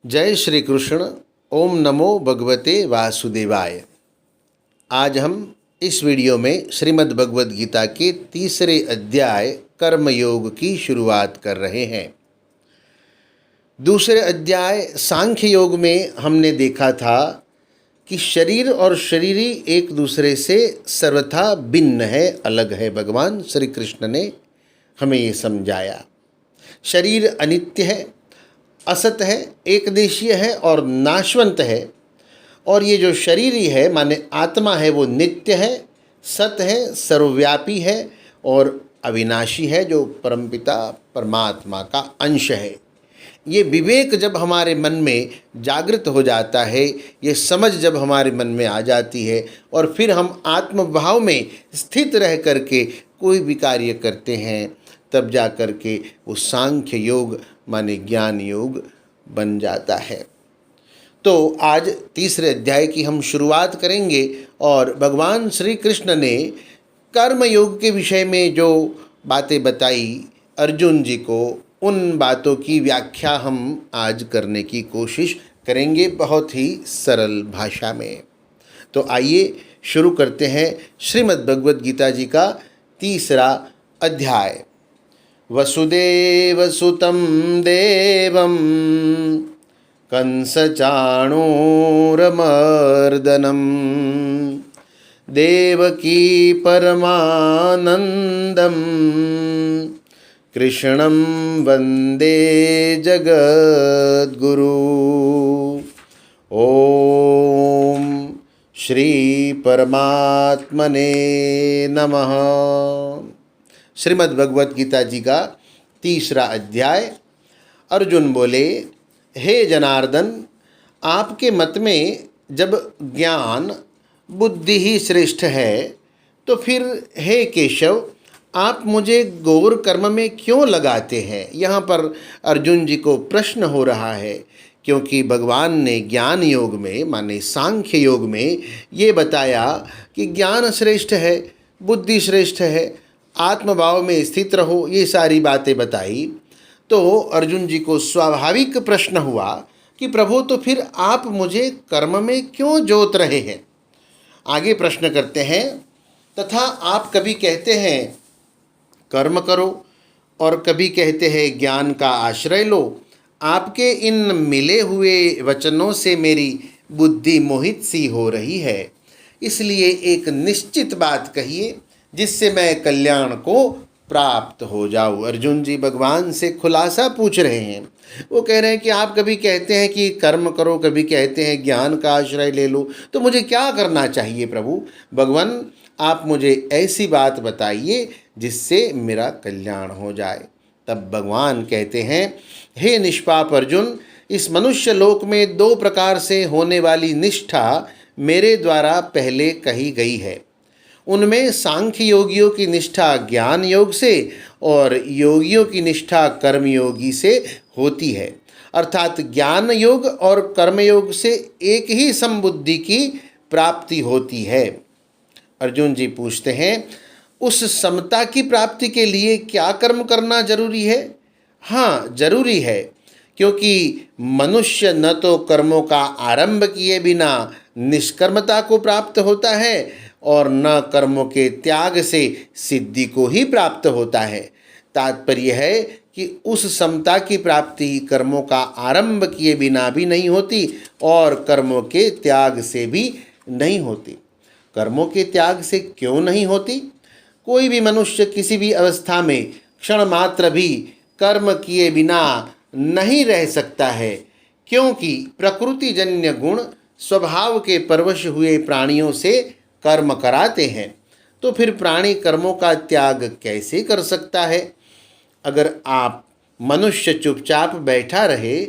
जय श्री कृष्ण। ओम नमो भगवते वासुदेवाय। आज हम इस वीडियो में श्रीमद् भगवद गीता के तीसरे अध्याय कर्मयोग की शुरुआत कर रहे हैं। दूसरे अध्याय सांख्य योग में हमने देखा था कि शरीर और शरीरी एक दूसरे से सर्वथा भिन्न है, अलग है। भगवान श्री कृष्ण ने हमें ये समझाया। शरीर अनित्य है, असत है, एकदेशीय है और नाशवंत है। और ये जो शरीरी है माने आत्मा है, वो नित्य है, सत है, सर्वव्यापी है और अविनाशी है, जो परमपिता परमात्मा का अंश है। ये विवेक जब हमारे मन में जागृत हो जाता है, ये समझ जब हमारे मन में आ जाती है और फिर हम आत्मभाव में स्थित रह करके कोई भी कार्य करते हैं, तब जा कर के वो सांख्य योग माने ज्ञान योग बन जाता है। तो आज तीसरे अध्याय की हम शुरुआत करेंगे और भगवान श्री कृष्ण ने कर्म योग के विषय में जो बातें बताई अर्जुन जी को, उन बातों की व्याख्या हम आज करने की कोशिश करेंगे बहुत ही सरल भाषा में। तो आइए शुरू करते हैं श्रीमद् भगवद गीता जी का तीसरा अध्याय। वसुदेवसुतं देवं कंसचाणूरमर्दनं देवकी परमानन्दं कृष्णं वन्दे जगद्गुरु। ओम श्री परमात्मने नमः। श्रीमद् भगवद गीता जी का तीसरा अध्याय। अर्जुन बोले, हे जनार्दन, आपके मत में जब ज्ञान बुद्धि ही श्रेष्ठ है, तो फिर हे केशव, आप मुझे घोर कर्म में क्यों लगाते हैं? यहाँ पर अर्जुन जी को प्रश्न हो रहा है, क्योंकि भगवान ने ज्ञान योग में माने सांख्य योग में ये बताया कि ज्ञान श्रेष्ठ है, बुद्धि श्रेष्ठ है, आत्मभाव में स्थित रहो, ये सारी बातें बताई। तो अर्जुन जी को स्वाभाविक प्रश्न हुआ कि प्रभु, तो फिर आप मुझे कर्म में क्यों जोत रहे हैं? आगे प्रश्न करते हैं, तथा आप कभी कहते हैं कर्म करो और कभी कहते हैं ज्ञान का आश्रय लो। आपके इन मिले हुए वचनों से मेरी बुद्धि मोहित सी हो रही है, इसलिए एक निश्चित बात कहिए जिससे मैं कल्याण को प्राप्त हो जाऊँ। अर्जुन जी भगवान से खुलासा पूछ रहे हैं। वो कह रहे हैं कि आप कभी कहते हैं कि कर्म करो, कभी कहते हैं ज्ञान का आश्रय ले लो, तो मुझे क्या करना चाहिए प्रभु? भगवान, आप मुझे ऐसी बात बताइए जिससे मेरा कल्याण हो जाए। तब भगवान कहते हैं, हे निष्पाप अर्जुन, इस मनुष्य लोक में दो प्रकार से होने वाली निष्ठा मेरे द्वारा पहले कही गई है। उनमें सांख्य योगियों की निष्ठा ज्ञान योग से और योगियों की निष्ठा कर्म योगी से होती है। अर्थात ज्ञान योग और कर्म योग से एक ही समबुद्धि की प्राप्ति होती है। अर्जुन जी पूछते हैं, उस समता की प्राप्ति के लिए क्या कर्म करना जरूरी है? हाँ, जरूरी है, क्योंकि मनुष्य न तो कर्मों का आरंभ किए बिना निष्कर्मता को प्राप्त होता है और न कर्मों के त्याग से सिद्धि को ही प्राप्त होता है। तात्पर्य है कि उस समता की प्राप्ति कर्मों का आरंभ किए बिना भी नहीं होती और कर्मों के त्याग से भी नहीं होती। कर्मों के त्याग से क्यों नहीं होती? कोई भी मनुष्य किसी भी अवस्था में क्षण मात्र भी कर्म किए बिना नहीं रह सकता है, क्योंकि प्रकृतिजन्य गुण स्वभाव के परवश हुए प्राणियों से कर्म कराते हैं। तो फिर प्राणी कर्मों का त्याग कैसे कर सकता है? अगर आप मनुष्य चुपचाप बैठा रहे,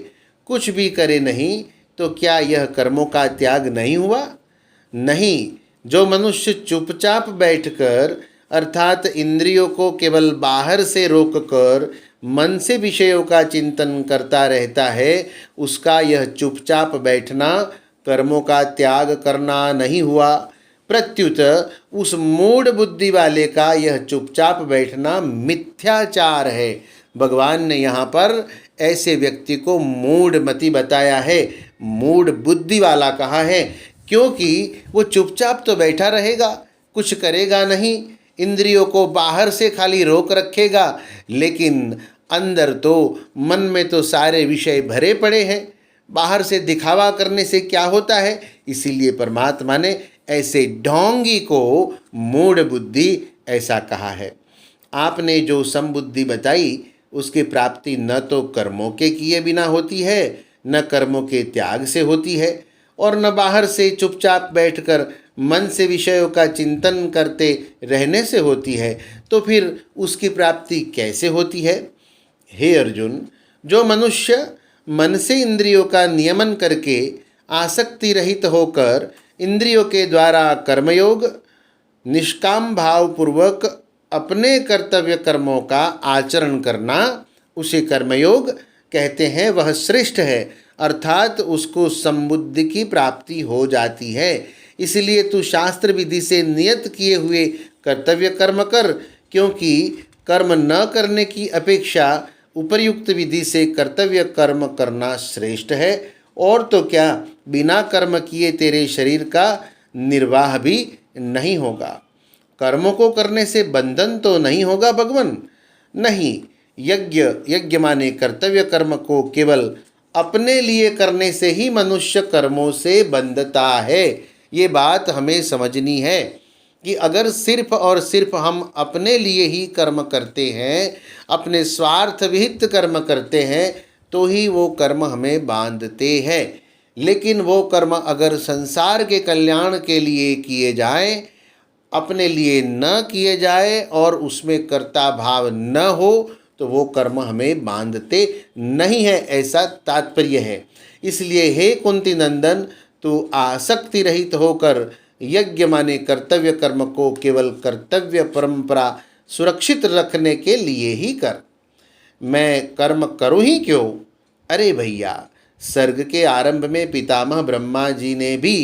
कुछ भी करे नहीं, तो क्या यह कर्मों का त्याग नहीं हुआ? नहीं। जो मनुष्य चुपचाप बैठकर अर्थात इंद्रियों को केवल बाहर से रोककर मन से विषयों का चिंतन करता रहता है, उसका यह चुपचाप बैठना कर्मों का त्याग करना नहीं हुआ। प्रत्युत उस मूढ़ बुद्धि वाले का यह चुपचाप बैठना मिथ्याचार है, भगवान ने यहाँ पर ऐसे व्यक्ति को मूढ़मति बताया है, मूढ़ बुद्धि वाला कहा है, क्योंकि वो चुपचाप तो बैठा रहेगा, कुछ करेगा नहीं, इंद्रियों को बाहर से खाली रोक रखेगा, लेकिन अंदर तो मन में तो सारे विषय भरे पड़े हैं। बाहर से दिखावा करने से क्या होता है? इसीलिए परमात्मा ने ऐसे ढोंगी को मूढ़ बुद्धि ऐसा कहा है। आपने जो समबुद्धि बताई उसकी प्राप्ति न तो कर्मों के किए बिना होती है, न कर्मों के त्याग से होती है, और न बाहर से चुपचाप बैठकर मन से विषयों का चिंतन करते रहने से होती है। तो फिर उसकी प्राप्ति कैसे होती है? हे अर्जुन, जो मनुष्य मन से इंद्रियों का नियमन करके आसक्ति रहित होकर इंद्रियों के द्वारा कर्मयोग निष्काम भाव पूर्वक अपने कर्तव्य कर्मों का आचरण करना, उसे कर्मयोग कहते हैं, वह श्रेष्ठ है, अर्थात उसको समबुद्धि की प्राप्ति हो जाती है। इसलिए तू शास्त्र विधि से नियत किए हुए कर्तव्य कर्म कर, क्योंकि कर्म न करने की अपेक्षा उपर्युक्त विधि से कर्तव्य कर्म करना श्रेष्ठ है। और तो क्या, बिना कर्म किए तेरे शरीर का निर्वाह भी नहीं होगा। कर्मों को करने से बंधन तो नहीं होगा भगवान? नहीं, यज्ञ माने कर्तव्य कर्म को केवल अपने लिए करने से ही मनुष्य कर्मों से बंधता है। ये बात हमें समझनी है कि अगर सिर्फ और सिर्फ हम अपने लिए ही कर्म करते हैं, अपने स्वार्थ विहित कर्म करते हैं, तो ही वो कर्म हमें बांधते हैं। लेकिन वो कर्म अगर संसार के कल्याण के लिए किए जाएं, अपने लिए न किए जाए और उसमें कर्ता भाव न हो, तो वो कर्म हमें बांधते नहीं है, ऐसा तात्पर्य है। इसलिए हे कुंती नंदन, तू आसक्ति रहित होकर यज्ञ माने कर्तव्य कर्म को केवल कर्तव्य परंपरा सुरक्षित रखने के लिए ही कर। मैं कर्म करूँ ही क्यों? अरे भैया, सर्ग के आरंभ में पितामह ब्रह्मा जी ने भी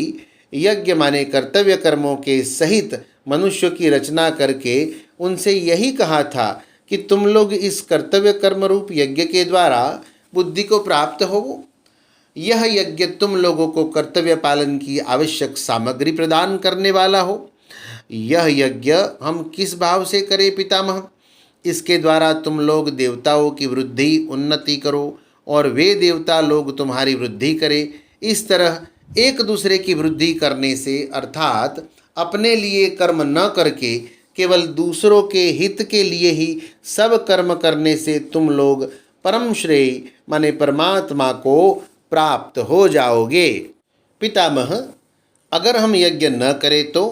यज्ञ माने कर्तव्य कर्मों के सहित मनुष्य की रचना करके उनसे यही कहा था कि तुम लोग इस कर्तव्य कर्म रूप यज्ञ के द्वारा बुद्धि को प्राप्त हो। यह यज्ञ तुम लोगों को कर्तव्य पालन की आवश्यक सामग्री प्रदान करने वाला हो। यह यज्ञ हम किस भाव से करें पितामह? इसके द्वारा तुम लोग देवताओं की वृद्धि उन्नति करो और वे देवता लोग तुम्हारी वृद्धि करें। इस तरह एक दूसरे की वृद्धि करने से, अर्थात अपने लिए कर्म न करके केवल दूसरों के हित के लिए ही सब कर्म करने से तुम लोग परम श्रेय माने परमात्मा को प्राप्त हो जाओगे। पितामह, अगर हम यज्ञ न करें तो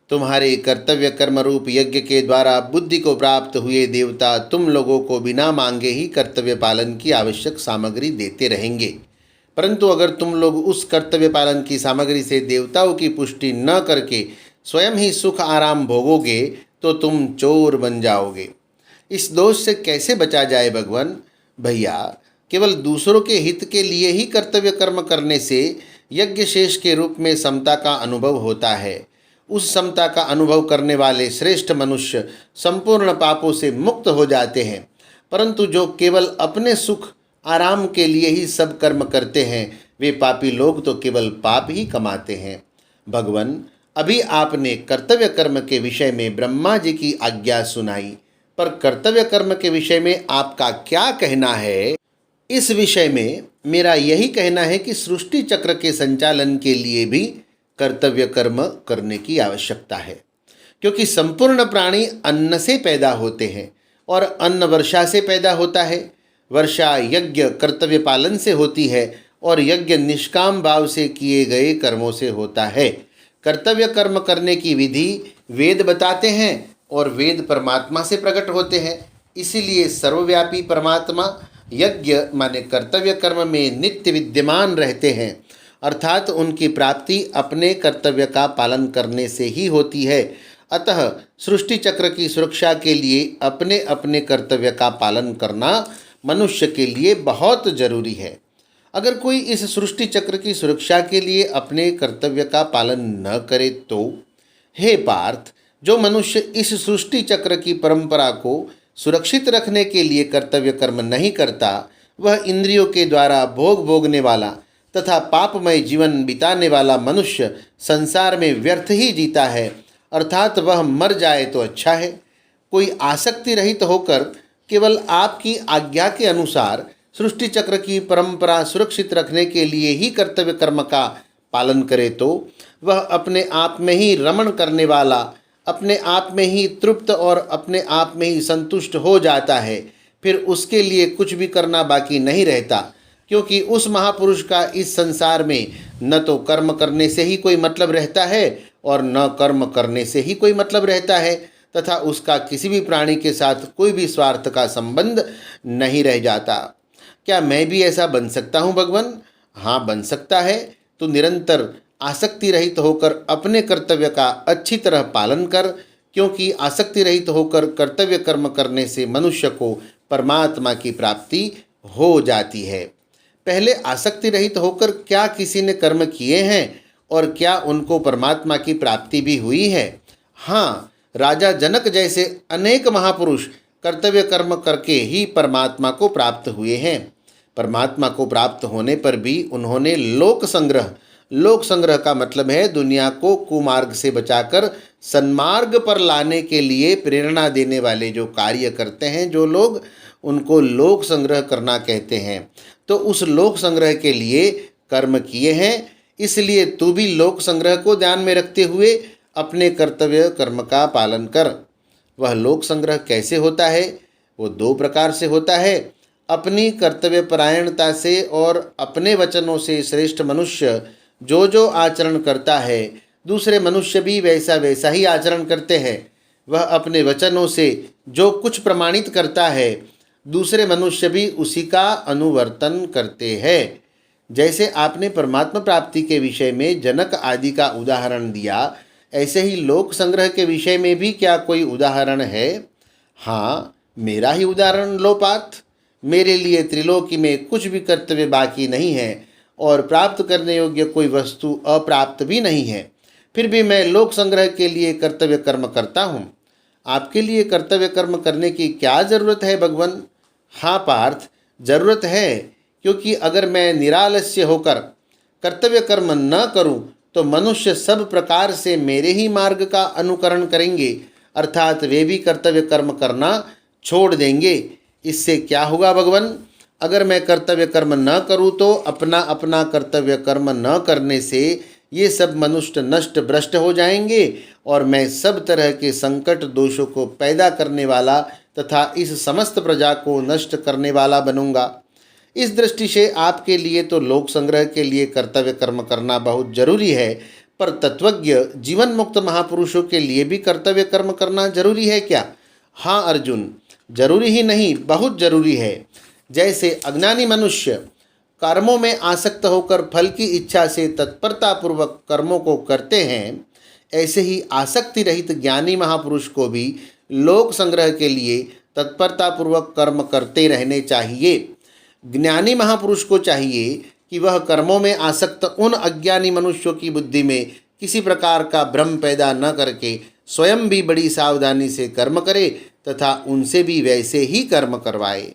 तुम्हारे कर्तव्य कर्म रूप यज्ञ के द्वारा बुद्धि को प्राप्त हुए देवता तुम लोगों को बिना मांगे ही कर्तव्य पालन की आवश्यक सामग्री देते रहेंगे। परंतु अगर तुम लोग उस कर्तव्य पालन की सामग्री से देवताओं की पुष्टि न करके स्वयं ही सुख आराम भोगोगे तो तुम चोर बन जाओगे। इस दोष से कैसे बचा जाए भगवान? भैया, केवल दूसरों के हित के लिए ही कर्तव्य कर्म करने से यज्ञ शेष के रूप में समता का अनुभव होता है। उस समता का अनुभव करने वाले श्रेष्ठ मनुष्य संपूर्ण पापों से मुक्त हो जाते हैं। परंतु जो केवल अपने सुख आराम के लिए ही सब कर्म करते हैं, वे पापी लोग तो केवल पाप ही कमाते हैं। भगवान, अभी आपने कर्तव्य कर्म के विषय में ब्रह्मा जी की आज्ञा सुनाई, पर कर्तव्य कर्म के विषय में आपका क्या कहना है? इस विषय में मेरा यही कहना है कि सृष्टि चक्र के संचालन के लिए भी कर्तव्य कर्म करने की आवश्यकता है, क्योंकि संपूर्ण प्राणी अन्न से पैदा होते हैं और अन्न वर्षा से पैदा होता है। वर्षा यज्ञ कर्तव्य पालन से होती है और यज्ञ निष्काम भाव से किए गए कर्मों से होता है। कर्तव्य कर्म करने की विधि वेद बताते हैं और वेद परमात्मा से प्रकट होते हैं। इसीलिए सर्वव्यापी परमात्मा यज्ञ माने कर्तव्य कर्म में नित्य विद्यमान रहते हैं, अर्थात उनकी प्राप्ति अपने कर्तव्य का पालन करने से ही होती है। अतः सृष्टि चक्र की सुरक्षा के लिए अपने अपने कर्तव्य का पालन करना मनुष्य के लिए बहुत जरूरी है। अगर कोई इस सृष्टि चक्र की सुरक्षा के लिए अपने कर्तव्य का पालन न करे तो, हे पार्थ, जो मनुष्य इस सृष्टि चक्र की परंपरा को सुरक्षित रखने के लिए कर्तव्य कर्म नहीं करता, वह इंद्रियों के द्वारा भोग भोगने वाला तथा पापमय जीवन बिताने वाला मनुष्य संसार में व्यर्थ ही जीता है, अर्थात वह मर जाए तो अच्छा है। कोई आसक्ति रहित होकर केवल आपकी आज्ञा के अनुसार सृष्टि चक्र की परंपरा सुरक्षित रखने के लिए ही कर्तव्य कर्म का पालन करे तो वह अपने आप में ही रमण करने वाला, अपने आप में ही तृप्त और अपने आप में ही संतुष्ट हो जाता है। फिर उसके लिए कुछ भी करना बाकी नहीं रहता, क्योंकि उस महापुरुष का इस संसार में न तो कर्म करने से ही कोई मतलब रहता है और न कर्म करने से ही कोई मतलब रहता है, तथा उसका किसी भी प्राणी के साथ कोई भी स्वार्थ का संबंध नहीं रह जाता। क्या मैं भी ऐसा बन सकता हूँ भगवान? हाँ, बन सकता है। तो निरंतर आसक्ति रहित होकर अपने कर्तव्य का अच्छी तरह पालन कर, क्योंकि आसक्ति रहित होकर कर्तव्य कर्म करने से मनुष्य को परमात्मा की प्राप्ति हो जाती है। पहले आसक्ति रहित होकर क्या किसी ने कर्म किए हैं और क्या उनको परमात्मा की प्राप्ति भी हुई है? हाँ, राजा जनक जैसे अनेक महापुरुष कर्तव्य कर्म करके ही परमात्मा को प्राप्त हुए हैं। परमात्मा को प्राप्त होने पर भी उन्होंने लोक संग्रह का मतलब है दुनिया को कुमार्ग से बचाकर सन्मार्ग पर लाने के लिए प्रेरणा देने वाले जो कार्य करते हैं जो लोग, उनको लोक संग्रह करना कहते हैं। तो उस लोक संग्रह के लिए कर्म किए हैं, इसलिए तू भी लोक संग्रह को ध्यान में रखते हुए अपने कर्तव्य कर्म का पालन कर। वह लोक संग्रह कैसे होता है? वो दो प्रकार से होता है। अपनी कर्तव्य परायणता से और अपने वचनों से श्रेष्ठ मनुष्य जो आचरण करता है, दूसरे मनुष्य भी वैसा वैसा ही आचरण करते हैं। वह अपने वचनों से जो कुछ प्रमाणित करता है, दूसरे मनुष्य भी उसी का अनुवर्तन करते हैं। जैसे आपने परमात्मा प्राप्ति के विषय में जनक आदि का उदाहरण दिया, ऐसे ही लोक संग्रह के विषय में भी क्या कोई उदाहरण है? हाँ, मेरा ही उदाहरण लो पार्थ। मेरे लिए त्रिलोकी में कुछ भी कर्तव्य बाकी नहीं है और प्राप्त करने योग्य कोई वस्तु अप्राप्त भी नहीं है, फिर भी मैं लोक संग्रह के लिए कर्तव्य कर्म करता हूँ। आपके लिए कर्तव्य कर्म करने की क्या जरूरत है भगवान? हाँ पार्थ, जरूरत है, क्योंकि अगर मैं निरालस्य होकर कर्तव्य कर्म न करूं तो मनुष्य सब प्रकार से मेरे ही मार्ग का अनुकरण करेंगे, अर्थात वे भी कर्तव्य कर्म करना छोड़ देंगे। इससे क्या होगा भगवान? अगर मैं कर्तव्य कर्म न करूं तो अपना अपना कर्तव्य कर्म न करने से ये सब मनुष्य नष्ट भ्रष्ट हो जाएंगे और मैं सब तरह के संकट दोषों को पैदा करने वाला तथा इस समस्त प्रजा को नष्ट करने वाला बनूंगा। इस दृष्टि से आपके लिए तो लोक संग्रह के लिए कर्तव्य कर्म करना बहुत जरूरी है, पर तत्वज्ञ जीवन मुक्त महापुरुषों के लिए भी कर्तव्य कर्म करना जरूरी है क्या? हाँ अर्जुन, जरूरी ही नहीं, बहुत जरूरी है। जैसे अज्ञानी मनुष्य कर्मों में आसक्त होकर फल की इच्छा से तत्परतापूर्वक कर्मों को करते हैं, ऐसे ही आसक्ति रहित ज्ञानी महापुरुष को भी लोक संग्रह के लिए तत्परतापूर्वक कर्म करते रहने चाहिए। ज्ञानी महापुरुष को चाहिए कि वह कर्मों में आसक्त उन अज्ञानी मनुष्यों की बुद्धि में किसी प्रकार का भ्रम पैदा न करके स्वयं भी बड़ी सावधानी से कर्म करे तथा उनसे भी वैसे ही कर्म करवाए।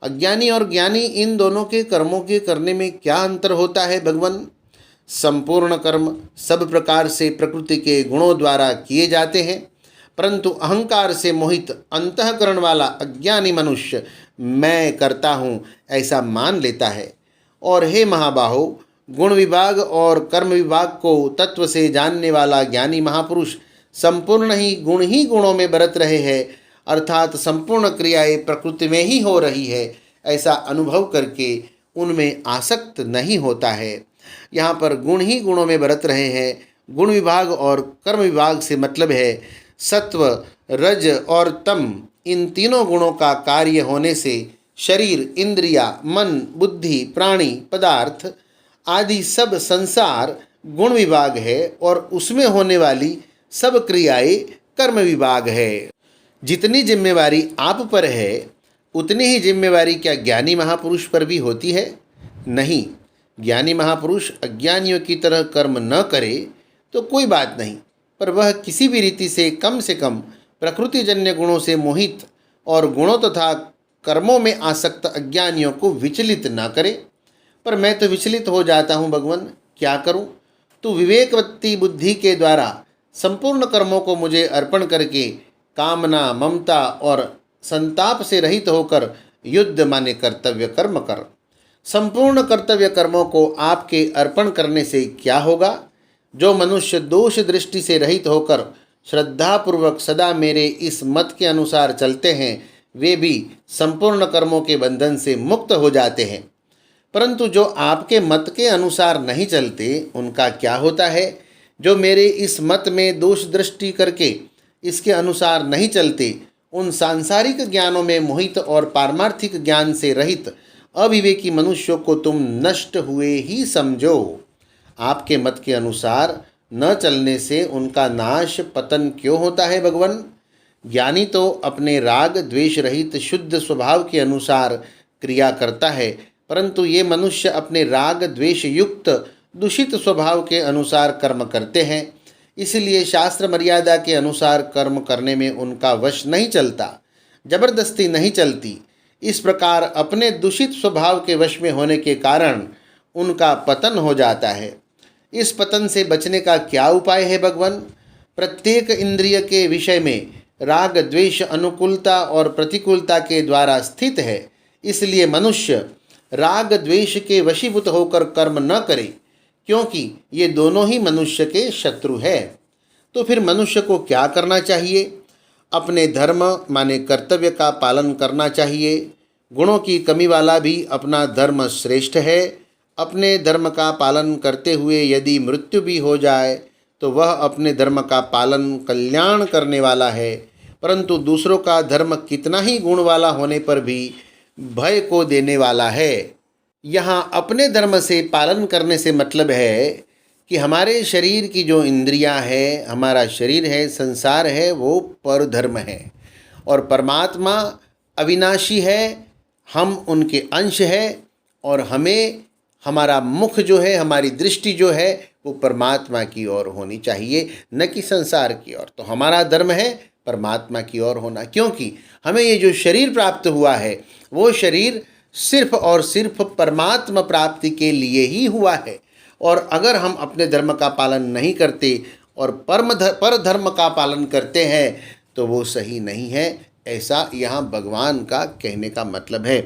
अज्ञानी और ज्ञानी, इन दोनों के कर्मों के करने में क्या अंतर होता है भगवान? संपूर्ण कर्म सब प्रकार से प्रकृति के गुणों द्वारा किए जाते हैं, परंतु अहंकार से मोहित अंतःकरण वाला अज्ञानी मनुष्य मैं करता हूँ ऐसा मान लेता है। और हे महाबाहो, गुण विभाग और कर्म विभाग को तत्व से जानने वाला ज्ञानी महापुरुष संपूर्ण ही गुणों में बरत रहे हैं, अर्थात संपूर्ण क्रियाएं प्रकृति में ही हो रही है, ऐसा अनुभव करके उनमें आसक्त नहीं होता है। यहाँ पर गुण ही गुणों में बरत रहे हैं। गुण विभाग और कर्म विभाग से मतलब है सत्व, रज और तम, इन तीनों गुणों का कार्य होने से शरीर, इंद्रिया, मन, बुद्धि, प्राणी, पदार्थ आदि सब संसार गुण विभाग है और उसमें होने वाली सब क्रियाएं कर्म विभाग है। जितनी जिम्मेवारी आप पर है उतनी ही जिम्मेवारी क्या ज्ञानी महापुरुष पर भी होती है? नहीं। ज्ञानी महापुरुष अज्ञानियों की तरह कर्म न करे तो कोई बात नहीं, पर वह किसी भी रीति से कम प्रकृतिजन्य गुणों से मोहित और गुणों तथा कर्मों में आसक्त अज्ञानियों को विचलित न करे। पर मैं तो विचलित हो जाता हूँ भगवान, क्या करूँ? तू विवेकवती बुद्धि के द्वारा संपूर्ण कर्मों को मुझे अर्पण करके कामना, ममता और संताप से रहित होकर युद्ध माने कर्तव्य कर्म कर। संपूर्ण कर्तव्य कर्मों को आपके अर्पण करने से क्या होगा? जो मनुष्य दोष दृष्टि से रहित होकर श्रद्धापूर्वक सदा मेरे इस मत के अनुसार चलते हैं, वे भी संपूर्ण कर्मों के बंधन से मुक्त हो जाते हैं। परंतु जो आपके मत के अनुसार नहीं चलते, उनका क्या होता है? जो मेरे इस मत में दोष दृष्टि करके इसके अनुसार नहीं चलते, उन सांसारिक ज्ञानों में मोहित और पारमार्थिक ज्ञान से रहित अविवेकी मनुष्यों को तुम नष्ट हुए ही समझो। आपके मत के अनुसार न चलने से उनका नाश पतन क्यों होता है भगवान? ज्ञानी तो अपने राग द्वेष रहित शुद्ध स्वभाव के अनुसार क्रिया करता है, परंतु ये मनुष्य अपने राग द्वेष युक्त दूषित स्वभाव के अनुसार कर्म करते हैं। इसलिए शास्त्र मर्यादा के अनुसार कर्म करने में उनका वश नहीं चलता, जबरदस्ती नहीं चलती। इस प्रकार अपने दूषित स्वभाव के वश में होने के कारण उनका पतन हो जाता है। इस पतन से बचने का क्या उपाय है भगवान? प्रत्येक इंद्रिय के विषय में राग द्वेष अनुकूलता और प्रतिकूलता के द्वारा स्थित है। इसलिए मनुष्य राग द्वेष के वशीभूत होकर कर्म न करे, क्योंकि ये दोनों ही मनुष्य के शत्रु है। तो फिर मनुष्य को क्या करना चाहिए? अपने धर्म माने कर्तव्य का पालन करना चाहिए। गुणों की कमी वाला भी अपना धर्म श्रेष्ठ है। अपने धर्म का पालन करते हुए यदि मृत्यु भी हो जाए तो वह अपने धर्म का पालन कल्याण करने वाला है। परंतु दूसरों का धर्म कितना ही गुण वाला होने पर भी भय को देने वाला है। यहाँ अपने धर्म से पालन करने से मतलब है कि हमारे शरीर की जो इंद्रियां है, हमारा शरीर है, संसार है, वो परधर्म है और परमात्मा अविनाशी है। हम उनके अंश हैं और हमें हमारा मुख जो है, हमारी दृष्टि जो है, वो परमात्मा की ओर होनी चाहिए, न कि संसार की ओर। तो हमारा धर्म है परमात्मा की ओर होना, क्योंकि हमें ये जो शरीर प्राप्त हुआ है वो शरीर सिर्फ और सिर्फ परमात्मा प्राप्ति के लिए ही हुआ है। और अगर हम अपने धर्म का पालन नहीं करते और पर धर्म का पालन करते हैं तो वो सही नहीं है। ऐसा यहाँ भगवान का कहने का मतलब है।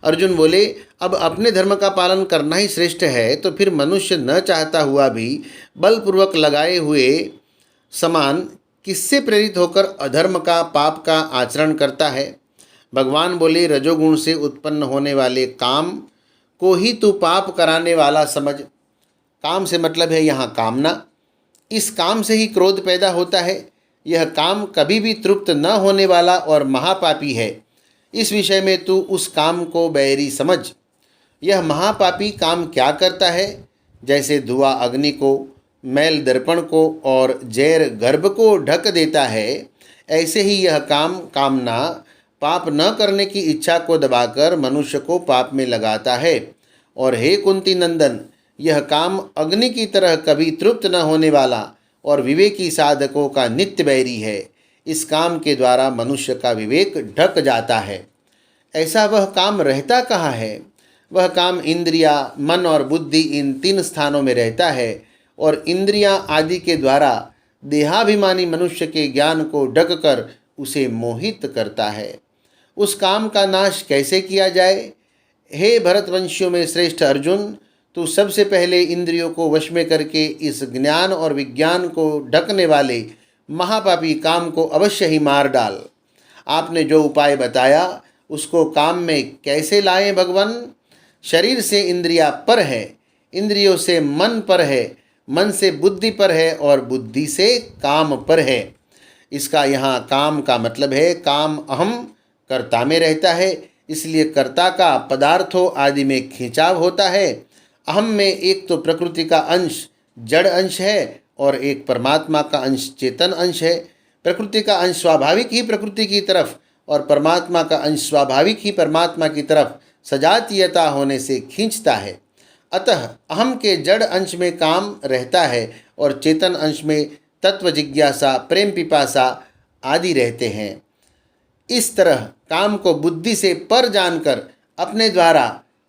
अर्जुन बोले, अब अपने धर्म का पालन करना ही श्रेष्ठ है, तो फिर मनुष्य न चाहता हुआ भी बलपूर्वक लगाए हुए समान किससे प्रेरित होकर अधर्म का, पाप का आचरण करता है? भगवान बोले, रजोगुण से उत्पन्न होने वाले काम को ही तू पाप कराने वाला समझ। काम से मतलब है यहाँ कामना। इस काम से ही क्रोध पैदा होता है। यह काम कभी भी तृप्त न होने वाला और महापापी है। इस विषय में तू उस काम को बैरी समझ। यह महापापी काम क्या करता है? जैसे धुआं अग्नि को, मैल दर्पण को और जैर गर्भ को ढक देता है, ऐसे ही यह काम कामना पाप न करने की इच्छा को दबाकर मनुष्य को पाप में लगाता है। और हे कुंती नंदन, यह काम अग्नि की तरह कभी तृप्त न होने वाला और विवेकी साधकों का नित्य बैरी है। इस काम के द्वारा मनुष्य का विवेक ढक जाता है। ऐसा वह काम रहता कहाँ है? वह काम इंद्रिया, मन और बुद्धि, इन 3 स्थानों में रहता है और इंद्रियां आदि के द्वारा देहाभिमानी मनुष्य के ज्ञान को ढककर उसे मोहित करता है। उस काम का नाश कैसे किया जाए? हे भरतवंशियों में श्रेष्ठ अर्जुन, तू सबसे पहले इंद्रियों को वश में करके इस ज्ञान और विज्ञान को ढकने वाले महापापी काम को अवश्य ही मार डाल। आपने जो उपाय बताया उसको काम में कैसे लाएं भगवान? शरीर से इंद्रिया पर है, इंद्रियों से मन पर है, मन से बुद्धि पर है और बुद्धि से काम पर है। इसका यहाँ काम का मतलब है काम अहम कर्ता में रहता है, इसलिए कर्ता का पदार्थों आदि में खिंचाव होता है। अहम में एक तो प्रकृति का अंश जड़ अंश है और एक परमात्मा का अंश चेतन अंश है। प्रकृति का अंश स्वाभाविक ही प्रकृति की तरफ और परमात्मा का अंश स्वाभाविक ही परमात्मा की तरफ सजातीयता होने से खींचता है। अतः अहम के जड़ अंश में काम रहता है और चेतन अंश में तत्व जिज्ञासा, प्रेम पिपासा आदि रहते हैं। इस तरह काम को बुद्धि से पर जानकर अपने द्वारा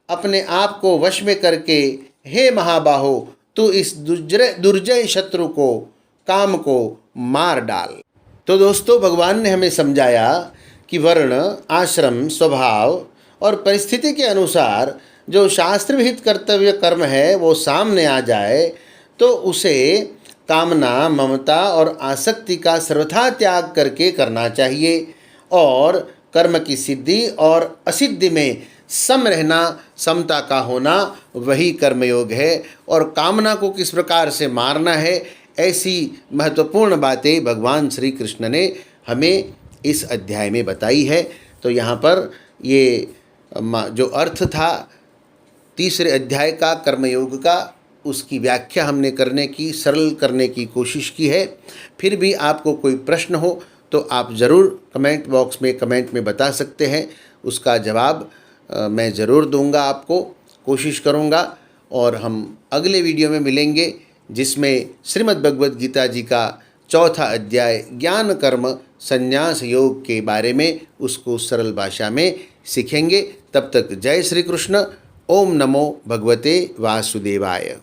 अपने आप को वश में करके हे महाबाहो तू इस दुर्जय शत्रु को काम को मार डाल। तो दोस्तों, भगवान ने हमें समझाया कि वर्ण, आश्रम, स्वभाव और परिस्थिति के अनुसार जो शास्त्र विहित कर्तव्य कर्म है वो सामने आ जाए तो उसे कामना, ममता और आसक्ति का सर्वथा त्याग करके करना चाहिए और कर्म की सिद्धि और असिद्धि में सम रहना, समता का होना वही कर्मयोग है। और कामना को किस प्रकार से मारना है, ऐसी महत्वपूर्ण बातें भगवान श्री कृष्ण ने हमें इस अध्याय में बताई है। तो यहाँ पर ये जो अर्थ था तीसरे अध्याय का कर्मयोग का, उसकी व्याख्या हमने करने की, सरल करने की कोशिश की है। फिर भी आपको कोई प्रश्न हो तो आप ज़रूर कमेंट बॉक्स में कमेंट में बता सकते हैं, उसका जवाब मैं ज़रूर दूंगा, आपको कोशिश करूंगा। और हम अगले वीडियो में मिलेंगे जिसमें श्रीमद् भगवद गीता जी का चौथा अध्याय ज्ञान कर्म संन्यास योग के बारे में उसको सरल भाषा में सीखेंगे। तब तक जय श्री कृष्ण। ओम नमो भगवते वासुदेवाय।